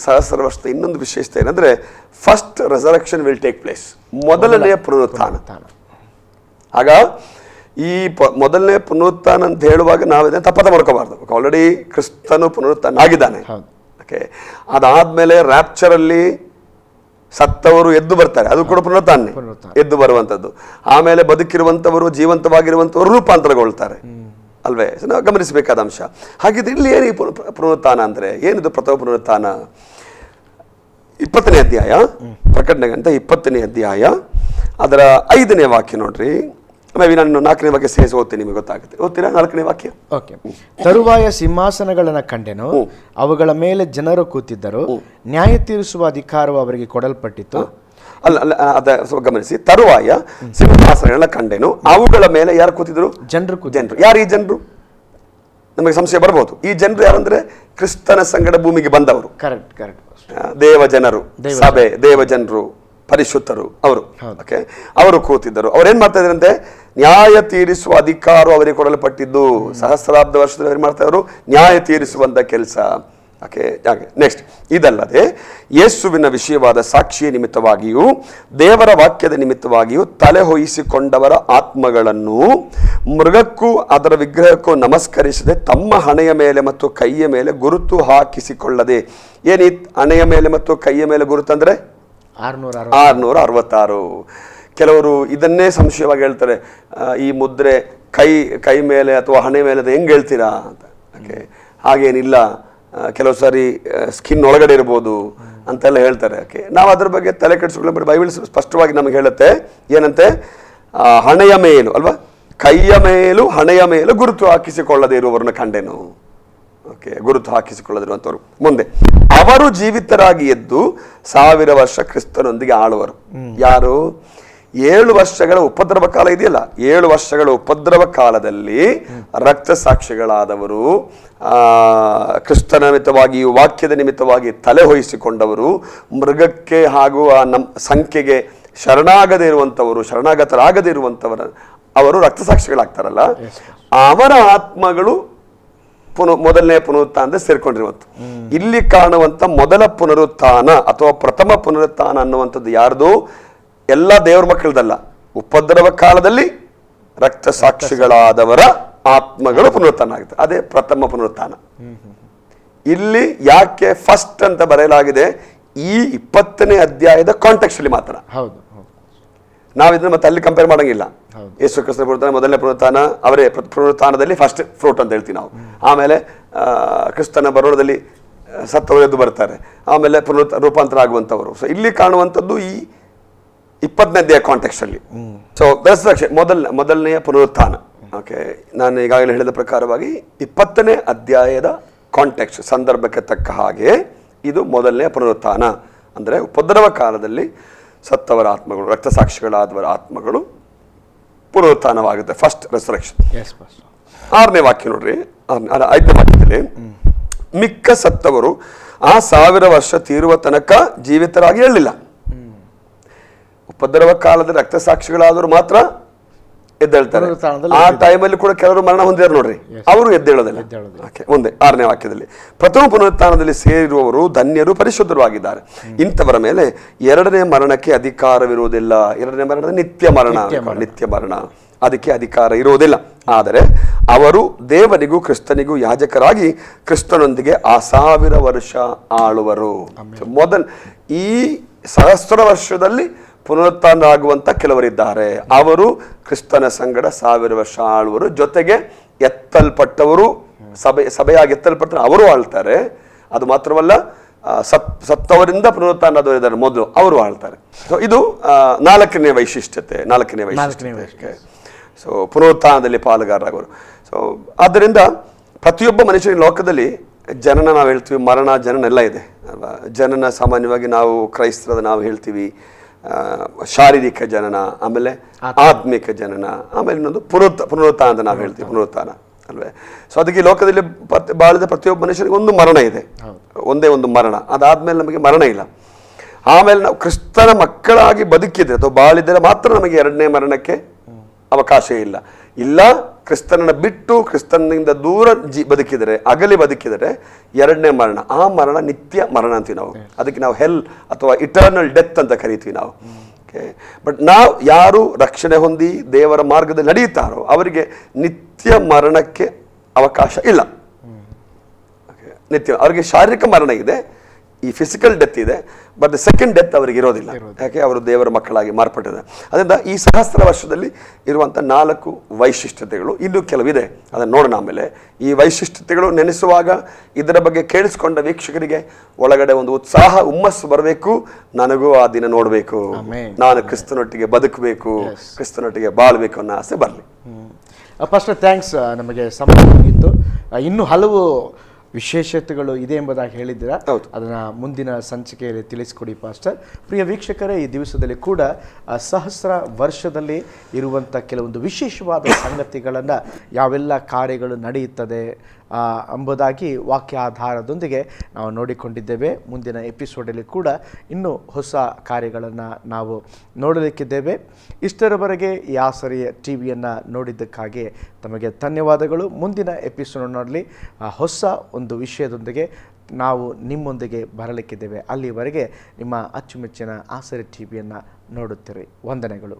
ಸಹಸ್ರ ವರ್ಷದ ಇನ್ನೊಂದು ವಿಶೇಷತೆ ಏನಂದ್ರೆ, first resurrection will take place. ಮೊದಲನೆಯ ಪುನರುತ್ಥಾನ. ಆಗ ಈ ಮೊದಲನೇ ಪುನರುತ್ಥಾನ ಅಂತ ಹೇಳುವಾಗ ನಾವಿದನ್ನು ತಪ್ಪದ ಮಾಡ್ಕೋಬಾರ್ದು. ಆಲ್ರೆಡಿ ಕ್ರಿಸ್ತನು ಪುನರುತ್ಥಾನ ಆಗಿದ್ದಾನೆ. ಓಕೆ, ಅದಾದ್ಮೇಲೆ ರ್ಯಾಪ್ಚರ್ ಅಲ್ಲಿ ಸತ್ತವರು ಎದ್ದು ಬರ್ತಾರೆ, ಅದು ಕೂಡ ಪುನರುತ್ಥಾನ, ಎದ್ದು ಬರುವಂಥದ್ದು. ಆಮೇಲೆ ಬದುಕಿರುವಂಥವರು, ಜೀವಂತವಾಗಿರುವಂಥವರು ರೂಪಾಂತರಗೊಳ್ತಾರೆ ಅಲ್ವೇ. ನಾವು ಗಮನಿಸಬೇಕಾದ ಅಂಶ. ಹಾಗಿದ್ರೆ ಇಲ್ಲಿ ಏನು ಪುನರುತ್ಥಾನ ಅಂದ್ರೆ ಏನಿದು ಪ್ರಥಮ ಪುನರುತ್ಥಾನ? 20ನೇ ಅಧ್ಯಾಯ, ಪ್ರಕಟಣೆ ಗ್ರಂಥ 20ನೇ ಅಧ್ಯಾಯ ಅದರ 5ನೇ ವಾಕ್ಯ ನೋಡ್ರಿ. ಮೇ ಬಿ ನಾನು 4ನೇ ವಾಕ್ಯ ಸೇರಿಸಿ ಓದ್ತೀನಿ, ನಿಮಗೆ ಗೊತ್ತಾಗುತ್ತೆ. ಓದ್ತೀರಾ 4ನೇ ವಾಕ್ಯ? ಓಕೆ. ತರುವಾಯ ಸಿಂಹಾಸನಗಳನ್ನು ಕಂಡೆನು, ಅವುಗಳ ಮೇಲೆ ಜನರು ಕೂತಿದ್ದರು, ನ್ಯಾಯ ತೀರಿಸುವ ಅಧಿಕಾರವು ಅವರಿಗೆ ಕೊಡಲ್ಪಟ್ಟಿತು. ಅಲ್ಲ ಅದ ಗಮನಿಸಿ, ತರುವಾಯ ಸಿಂಹಾಸನಗಳನ್ನ ಕಂಡೆನು, ಅವುಗಳ ಮೇಲೆ ಯಾರು ಕೂತಿದ್ರು? ಜನರು. ಯಾರು ಈ ಜನರು? ನಮಗೆ ಸಂಶಯ ಬರ್ಬೋದು. ಈ ಜನರು ಯಾರಂದ್ರೆ ಕ್ರಿಸ್ತನ ಸಂಗಡ ಭೂಮಿಗೆ ಬಂದವರು. ಕರೆಕ್ಟ್. ದೇವ ಜನರು, ಸಭೆ, ದೇವ ಜನರು, ಪರಿಶುದ್ಧರು ಅವರು. ಓಕೆ, ಅವರು ಕೂತಿದ್ದರು. ಅವ್ರೇನ್ ಮಾಡ್ತಾ ಇದ್ರಂತೆ? ನ್ಯಾಯ ತೀರಿಸುವ ಅಧಿಕಾರ ಅವರಿಗೆ ಕೊಡಲ್ಪಟ್ಟಿದ್ದು. ಸಹಸ್ರಾಬ್ದ ವರ್ಷದಲ್ಲಿ ಅವ್ರು ಮಾಡ್ತಾ ಇದ್ರು ನ್ಯಾಯ ತೀರಿಸುವಂತ ಕೆಲಸ. ಓಕೆ, ನೆಕ್ಸ್ಟ್, ಇದಲ್ಲದೆ ಯೇಸುವಿನ ವಿಷಯವಾದ ಸಾಕ್ಷಿಯ ನಿಮಿತ್ತವಾಗಿಯೂ ದೇವರ ವಾಕ್ಯದ ನಿಮಿತ್ತವಾಗಿಯೂ ತಲೆ ಹೊಯಿಸಿಕೊಂಡವರ ಆತ್ಮಗಳನ್ನು ಮೃಗಕ್ಕೂ ಅದರ ವಿಗ್ರಹಕ್ಕೂ ನಮಸ್ಕರಿಸದೆ ತಮ್ಮ ಹಣೆಯ ಮೇಲೆ ಮತ್ತು ಕೈಯ ಮೇಲೆ ಗುರುತು ಹಾಕಿಸಿಕೊಳ್ಳದೆ. ಏನಿ ಹಣೆಯ ಮೇಲೆ ಮತ್ತು ಕೈಯ ಮೇಲೆ ಗುರುತು ಅಂದ್ರೆ 666. ಕೆಲವರು ಇದನ್ನೇ ಸಂಶಯವಾಗಿ ಹೇಳ್ತಾರೆ, ಈ ಮುದ್ರೆ ಕೈ ಮೇಲೆ ಅಥವಾ ಹಣೆ ಮೇಲೆ ಹೆಂಗೆ ಹೇಳ್ತೀರಾ ಅಂತ. ಓಕೆ, ಹಾಗೇನಿಲ್ಲ, ಕೆಲವು ಸಾರಿ ಸ್ಕಿನ್ ಒಳಗಡೆ ಇರ್ಬೋದು ಅಂತೆಲ್ಲ ಹೇಳ್ತಾರೆ. ಓಕೆ, ನಾವು ಅದ್ರ ಬಗ್ಗೆ ತಲೆ ಕೆಡಿಸ್ಕೊಳ್ಳೋ, ಬೈಬಲ್ ಸ್ಪಷ್ಟವಾಗಿ ನಮಗೆ ಹೇಳುತ್ತೆ ಏನಂತೆ? ಹಣೆಯ ಮೇಲು ಅಲ್ವಾ, ಕೈಯ ಮೇಲೂ ಹಣೆಯ ಮೇಲೂ ಗುರುತು ಹಾಕಿಸಿಕೊಳ್ಳದೆ ಇರುವವರನ್ನ ಕಂಡೆನು. ಓಕೆ, ಗುರುತು ಹಾಕಿಸಿಕೊಳ್ಳದಿರುವಂಥವ್ರು. ಮುಂದೆ, ಅವರು ಜೀವಿತರಾಗಿ ಎದ್ದು 1000 ವರ್ಷ ಕ್ರಿಸ್ತನೊಂದಿಗೆ ಆಳುವರು. ಯಾರು? 7 ವರ್ಷಗಳ ಉಪದ್ರವ ಕಾಲ ಇದೆಯಲ್ಲ, 7 ವರ್ಷಗಳ ಉಪದ್ರವ ಕಾಲದಲ್ಲಿ ರಕ್ತ ಸಾಕ್ಷಿಗಳಾದವರು, ಕ್ರಿಸ್ತನ ನಿಮಿತ್ತವಾಗಿ, ವಾಕ್ಯದ ನಿಮಿತ್ತವಾಗಿ ತಲೆ ಹೊಯಿಸಿಕೊಂಡವರು, ಮೃಗಕ್ಕೆ ಹಾಗೂ ಆ ಸಂಖ್ಯೆಗೆ ಶರಣಾಗದೇ ಇರುವಂಥವರು, ಶರಣಾಗತರಾಗದೇ ಇರುವಂಥವರ ಅವರು ರಕ್ತ ಸಾಕ್ಷಿಗಳಾಗ್ತಾರಲ್ಲ, ಅವರ ಆತ್ಮಗಳು ಮೊದಲನೇ ಪುನರುತ್ಥಾನದ ಸೇರ್ಕೊಂಡಿರುವಂತ. ಇಲ್ಲಿ ಕಾಣುವಂತ ಮೊದಲ ಪುನರುತ್ಥಾನ ಅಥವಾ ಪ್ರಥಮ ಪುನರುತ್ಥಾನ ಅನ್ನುವಂಥದ್ದು ಯಾರ್ದು? ಎಲ್ಲ ದೇವರ ಮಕ್ಕಳದಲ್ಲ. ಉಪದ್ರವ ಕಾಲದಲ್ಲಿ ರಕ್ತ ಸಾಕ್ಷಿಗಳಾದವರ ಆತ್ಮಗಳು ಪುನರುತ್ಥಾನ ಆಗುತ್ತೆ. ಅದೇ ಪ್ರಥಮ ಪುನರುತ್ಥಾನ. ಇಲ್ಲಿ ಯಾಕೆ ಫಸ್ಟ್ ಅಂತ ಬರೆಯಲಾಗಿದೆ? ಈ 20ನೇ ಅಧ್ಯಾಯದ ಕಾಂಟೆಕ್ಸ್ಟ್ ಅಲ್ಲಿ ಮಾತ್ರ. ಹೌದು, ನಾವು ಇದನ್ನ ಮತ್ತೆ ಅಲ್ಲಿ ಕಂಪೇರ್ ಮಾಡಂಗಿಲ್ಲ. ಯೇಸು ಕ್ರಿಸ್ತನ ಪುನರುತ್ಥಾನ, ಮೊದಲನೇ ಪುನರುತ್ಥಾನ, ಅವರೇ ಪುನರುತ್ಥಾನದಲ್ಲಿ ಫಸ್ಟ್ ಫ್ರೂಟ್ ಅಂತ ಹೇಳ್ತೀವಿ ನಾವು. ಆಮೇಲೆ ಕ್ರಿಸ್ತನ ಬರೋಣದಲ್ಲಿ ಸತ್ತವರು ಎದ್ದು ಬರ್ತಾರೆ, ಆಮೇಲೆ ರೂಪಾಂತರ ಆಗುವಂಥವರು. ಸೊ ಇಲ್ಲಿ ಕಾಣುವಂಥದ್ದು ಈ 20ನೇ ಅಧ್ಯಾಯ ಕಾಂಟೆಕ್ಸ್ಟ್ ಅಲ್ಲಿ. ಸೊ ಮೊದಲನೆಯ ಪುನರುತ್ಥಾನ. ಓಕೆ, ನಾನು ಈಗಾಗಲೇ ಹೇಳಿದ ಪ್ರಕಾರವಾಗಿ 20ನೇ ಅಧ್ಯಾಯದ ಕಾಂಟೆಕ್ಸ್ಟ್ ಸಂದರ್ಭಕ್ಕೆ ತಕ್ಕ ಹಾಗೆ ಇದು ಮೊದಲನೆಯ ಪುನರುತ್ಥಾನ. ಅಂದರೆ ಉಪದ್ರವ ಕಾಲದಲ್ಲಿ ಸತ್ತವರ ಆತ್ಮಗಳು, ರಕ್ತ ಸಾಕ್ಷಿಗಳಾದವರ ಆತ್ಮಗಳು ಪುನರುತ್ಥಾನವಾಗುತ್ತೆ. First resurrection. 6ನೇ ವಾಕ್ಯ ನೋಡ್ರಿ, 5ನೇ ವಾಕ್ಯದಲ್ಲಿ ಮಿಕ್ಕ ಸತ್ತವರು ಆ 1000 ವರ್ಷ ತೀರುವ ತನಕ ಜೀವಿತರಾಗಿ ಹೇಳಲಿಲ್ಲ. ಉಪದ್ರವ ಕಾಲದಲ್ಲಿ ರಕ್ತ ಸಾಕ್ಷಿಗಳಾದವರು ಮಾತ್ರ ಎದ್ದೇಳ್ತಾರೆ. ಆ ಟೈಮಲ್ಲಿ ಕೂಡ ಕೆಲವರು ಮರಣ ಹೊಂದಿದ್ದಾರೆ ನೋಡ್ರಿ, ಅವರು ಎದ್ದೇಳೋದಿಲ್ಲ. ಮುಂದೆ 6ನೇ ವಾಕ್ಯದಲ್ಲಿ ಪ್ರಥಮ ಪುನರುತ್ಥಾನದಲ್ಲಿ ಸೇರಿರುವವರು ಧನ್ಯರು, ಪರಿಶುದ್ಧರು ಆಗಿದ್ದಾರೆ. ಇಂಥವರ ಮೇಲೆ 2ನೇ ಮರಣಕ್ಕೆ ಅಧಿಕಾರವಿರುವುದಿಲ್ಲ. 2ನೇ ಮರಣ ನಿತ್ಯ ಮರಣ, ಅದಕ್ಕೆ ಅಧಿಕಾರ ಇರುವುದಿಲ್ಲ. ಆದರೆ ಅವರು ದೇವನಿಗೂ ಕ್ರಿಸ್ತನಿಗೂ ಯಾಜಕರಾಗಿ ಕ್ರಿಸ್ತನೊಂದಿಗೆ 1000 ವರ್ಷ ಆಳುವರು. ಈ 1000 ವರ್ಷದಲ್ಲಿ ಪುನರುತ್ಥಾನ ಆಗುವಂತ ಕೆಲವರಿದ್ದಾರೆ. ಅವರು ಕ್ರಿಸ್ತನ ಸಂಗಡ 1000 ವರ್ಷ ಆಳುವರು. ಜೊತೆಗೆ ಎತ್ತಲ್ಪಟ್ಟವರು, ಸಭೆಯಾಗಿ ಎತ್ತಲ್ಪಟ್ಟರು, ಅವರು ಆಳ್ತಾರೆ. ಅದು ಮಾತ್ರವಲ್ಲ, ಸತ್ತವರಿಂದ ಪುನರುತ್ಥಾನದವರು ಇದ್ದಾರೆ ಮೊದಲು, ಅವರು ಆಳ್ತಾರೆ. ಸೊ ಇದು 4ನೇ ವೈಶಿಷ್ಟ್ಯತೆ. ಸೊ ಪುನರುತ್ಥಾನದಲ್ಲಿ ಪಾಲುಗಾರರಾಗೋರು. ಸೊ ಆದ್ದರಿಂದ ಪ್ರತಿಯೊಬ್ಬ ಮನುಷ್ಯನ ಲೋಕದಲ್ಲಿ ಜನನ ನಾವು ಹೇಳ್ತೀವಿ, ಮರಣ, ಜನನ ಎಲ್ಲ ಇದೆ ಅಲ್ವಾ. ಜನನ ಸಾಮಾನ್ಯವಾಗಿ ನಾವು ಕ್ರೈಸ್ತರದ ನಾವು ಹೇಳ್ತೀವಿ ಶಾರೀರಿಕ ಜನನ, ಆಮೇಲೆ ಆತ್ಮಿಕ ಜನನ, ಆಮೇಲೆ ಇನ್ನೊಂದು ಪುನರುತ್ಥಾನ ಅಂತ ನಾವು ಹೇಳ್ತೀವಿ, ಪುನರುತ್ಥಾನ ಅಲ್ವೇ. ಸೊ ಅದಕ್ಕೆ ಲೋಕದಲ್ಲಿ ಬಾಳಿದ ಪ್ರತಿಯೊಬ್ಬ ಮನುಷ್ಯನಿಗೆ ಒಂದು ಮರಣ ಇದೆ, ಒಂದೇ ಒಂದು ಮರಣ. ಅದಾದ್ಮೇಲೆ ನಮಗೆ ಮರಣ ಇಲ್ಲ. ಆಮೇಲೆ ನಾವು ಕ್ರಿಸ್ತನ ಮಕ್ಕಳಾಗಿ ಬದುಕಿದ್ರೆ ಅಥವಾ ಬಾಳಿದರೆ ಮಾತ್ರ ನಮಗೆ 2ನೇ ಮರಣಕ್ಕೆ ಅವಕಾಶ ಇಲ್ಲ. ಕ್ರಿಸ್ತನನ್ನ ಬಿಟ್ಟು ಕ್ರಿಸ್ತನಿಂದ ದೂರ ಬದುಕಿದರೆ, ಅಗಲಿ ಬದುಕಿದರೆ 2ನೇ ಮರಣ. ಆ ಮರಣ ನಿತ್ಯ ಮರಣ ಅಂತೀವಿ ನಾವು. ಅದಕ್ಕೆ ನಾವು ಹೆಲ್ ಅಥವಾ ಇಟರ್ನಲ್ ಡೆತ್ ಅಂತ ಕರಿತೀವಿ ನಾವು. ಬಟ್ ನಾವು ಯಾರು ರಕ್ಷಣೆ ಹೊಂದಿ ದೇವರ ಮಾರ್ಗದಲ್ಲಿ ನಡೆಯುತ್ತಾರೋ ಅವರಿಗೆ ನಿತ್ಯ ಮರಣಕ್ಕೆ ಅವಕಾಶ ಇಲ್ಲ. ನಿತ್ಯ ಅವ್ರಿಗೆ ಶಾರೀರಿಕ ಮರಣ ಇದೆ, ಈ ಫಿಸಿಕಲ್ ಡೆತ್ ಇದೆ, ಬಟ್ ಸೆಕೆಂಡ್ ಡೆತ್ ಅವರಿಗೆ ಇರೋದಿಲ್ಲ. ಯಾಕೆ? ಅವರು ದೇವರ ಮಕ್ಕಳಾಗಿ ಮಾರ್ಪಟ್ಟಿದೆ. ಅದರಿಂದ ಈ ಸಹಸ್ರ ವರ್ಷದಲ್ಲಿ ಇರುವಂಥ 4 ವೈಶಿಷ್ಟ್ಯತೆಗಳು ಇನ್ನೂ ಕೆಲವಿದೆ, ಅದನ್ನು ನೋಡೋಣ ಆಮೇಲೆ. ಈ ವೈಶಿಷ್ಟ್ಯತೆಗಳು ನೆನೆಸುವಾಗ ಇದರ ಬಗ್ಗೆ ಕೇಳಿಸ್ಕೊಂಡ ವೀಕ್ಷಕರಿಗೆ ಒಳಗಡೆ ಒಂದು ಉತ್ಸಾಹ, ಹುಮ್ಮಸ್ಸು ಬರಬೇಕು. ನನಗೂ ಆ ದಿನ ನೋಡಬೇಕು, ನಾನು ಕ್ರಿಸ್ತನೊಟ್ಟಿಗೆ ಬದುಕಬೇಕು, ಕ್ರಿಸ್ತನೊಟ್ಟಿಗೆ ಬಾಳ್ಬೇಕು ಅನ್ನೋ ಆಸೆ ಬರಲಿ. Pastor thanks. ನಮಗೆ ಸಮಯ ಮುಗಿಯಿತು. ಇನ್ನೂ ಹಲವು ವಿಶೇಷತೆಗಳು ಇದೆ ಎಂಬುದಾಗಿ ಹೇಳಿದ್ದೀರಾ. ಅದನ್ನು ಮುಂದಿನ ಸಂಚಿಕೆಯಲ್ಲಿ ತಿಳಿಸ್ಕೊಡಿ ಪಾಸ್ಟರ್. ಪ್ರಿಯ ವೀಕ್ಷಕರೇ, ಈ ದಿವಸದಲ್ಲಿ ಕೂಡ ಸಹಸ್ರ ವರ್ಷದಲ್ಲಿ ಇರುವಂಥ ಕೆಲವೊಂದು ವಿಶೇಷವಾದ ಸಂಗತಿಗಳನ್ನು, ಯಾವೆಲ್ಲ ಕಾರ್ಯಗಳು ನಡೆಯುತ್ತದೆ ಎಂಬುದಾಗಿ ವಾಕ್ಯಾಧಾರದೊಂದಿಗೆ ನಾವು ನೋಡಿಕೊಂಡಿದ್ದೇವೆ. ಮುಂದಿನ ಎಪಿಸೋಡಲ್ಲಿ ಕೂಡ ಇನ್ನೂ ಹೊಸ ಕಾರ್ಯಗಳನ್ನು ನಾವು ನೋಡಲಿಕ್ಕಿದ್ದೇವೆ. ಇಷ್ಟರವರೆಗೆ ಈ ಆಸರೆಯ ಟಿವಿಯನ್ನು ನೋಡಿದ್ದಕ್ಕಾಗಿ ತಮಗೆ ಧನ್ಯವಾದಗಳು. ಮುಂದಿನ ಎಪಿಸೋಡ್ನಲ್ಲಿ ಹೊಸ ಒಂದು ವಿಷಯದೊಂದಿಗೆ ನಾವು ನಿಮ್ಮೊಂದಿಗೆ ಬರಲಿಕ್ಕಿದ್ದೇವೆ. ಅಲ್ಲಿವರೆಗೆ ನಿಮ್ಮ ಅಚ್ಚುಮೆಚ್ಚಿನ ಆಸರೆ ಟಿವಿಯನ್ನು ನೋಡುತ್ತೀರಿ. ವಂದನೆಗಳು.